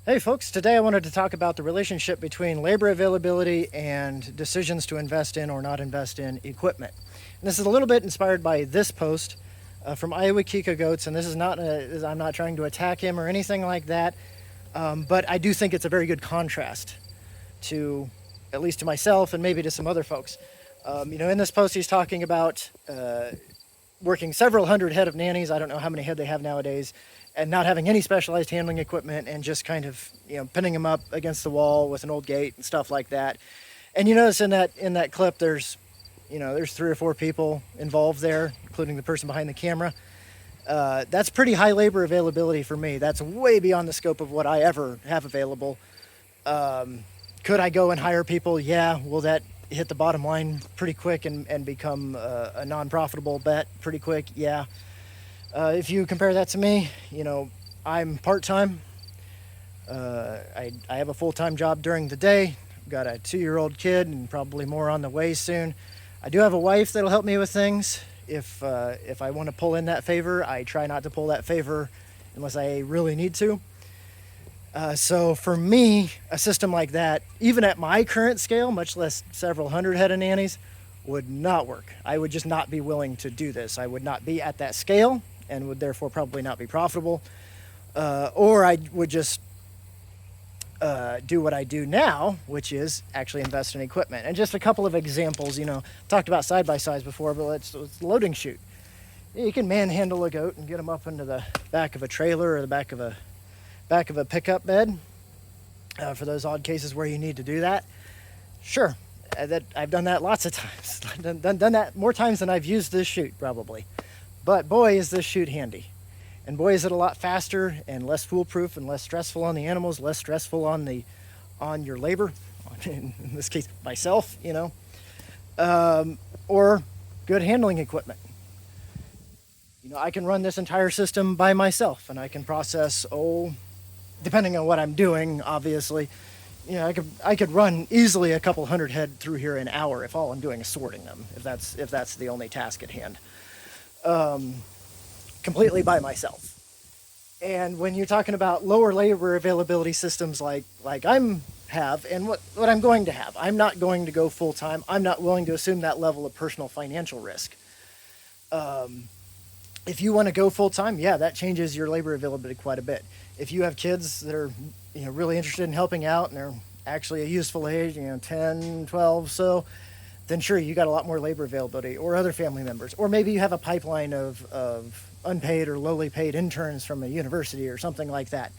Hey folks, today I wanted to talk about the relationship between labor availability and decisions to invest in or not invest in equipment. And this is a little bit inspired by this post from Iowa Kika Goats, and this is not I'm not trying to attack him or anything like that, but I do think it's a very good contrast to, at least to myself and maybe to some other folks. In this post he's talking about working several hundred head of nannies. I don't know how many head they have nowadays, and not having any specialized handling equipment and just kind of pinning them up against the wall with an old gate and stuff like that. And you notice in that clip there's 3 or 4 people involved there, including the person behind the camera. That's pretty high labor availability for me. That's way beyond the scope of what I ever have available. Could I go and hire people? Yeah. Will that hit the bottom line pretty quick and become a non-profitable bet pretty quick? Yeah. If you compare that to me, I'm part-time. I have a full-time job during the day. I've got a 2-year-old kid and probably more on the way soon. I do have a wife that'll help me with things. If I want to pull in that favor, I try not to pull that favor unless I really need to. So for me, a system like that, even at my current scale, much less several hundred head of nannies, would not work. I would just not be willing to do this. I would not be at that scale and would therefore probably not be profitable. Or I would just do what I do now, which is actually invest in equipment. And just a couple of examples, talked about side-by-sides before, but let's loading chute. You can manhandle a goat and get them up into the back of a trailer or the back of a pickup bed for those odd cases where you need to do that. Sure, that I've done that lots of times. done that more times than I've used this chute probably. But boy, is this chute handy. And boy, is it a lot faster and less foolproof and less stressful on the animals, less stressful on your labor, in this case, myself, or good handling equipment. I can run this entire system by myself and I can process, depending on what I'm doing, obviously, I could run easily a couple hundred head through here an hour if all I'm doing is sorting them, if that's the only task at hand. Completely by myself. And when you're talking about lower labor availability systems like I'm have and what I'm going to have, I'm not going to go full time. I'm not willing to assume that level of personal financial risk. If you want to go full time, yeah, that changes your labor availability quite a bit. If you have kids that are really interested in helping out and they're actually a useful age, 10, 12, so then sure, you got a lot more labor availability, or other family members, or maybe you have a pipeline of unpaid or lowly paid interns from a university or something like that.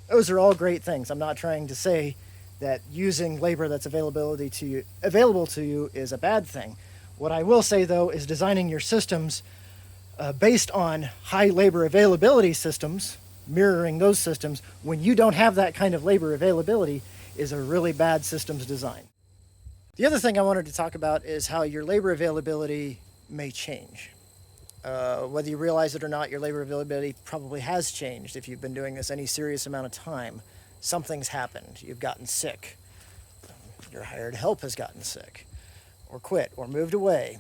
Those are all great things. I'm not trying to say that using labor that's available to you is a bad thing. What I will say though is designing your systems based on high labor availability systems, mirroring those systems when you don't have that kind of labor availability, is a really bad systems design. The other thing I wanted to talk about is how your labor availability may change. Whether you realize it or not, your labor availability probably has changed if you've been doing this any serious amount of time. Something's happened. You've gotten sick. Your hired help has gotten sick, or quit, or moved away,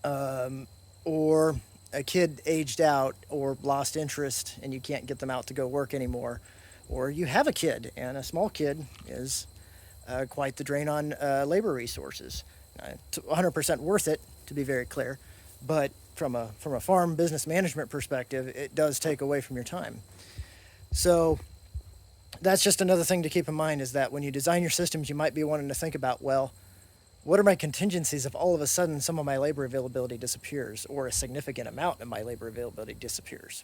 or a kid aged out or lost interest and you can't get them out to go work anymore, or you have a kid and a small kid is quite the drain on labor resources. 100% worth it, to be very clear, but from a farm business management perspective, it does take away from your time. So that's just another thing to keep in mind, is that when you design your systems, you might be wanting to think about, well, what are my contingencies if all of a sudden some of my labor availability disappears, or a significant amount of my labor availability disappears?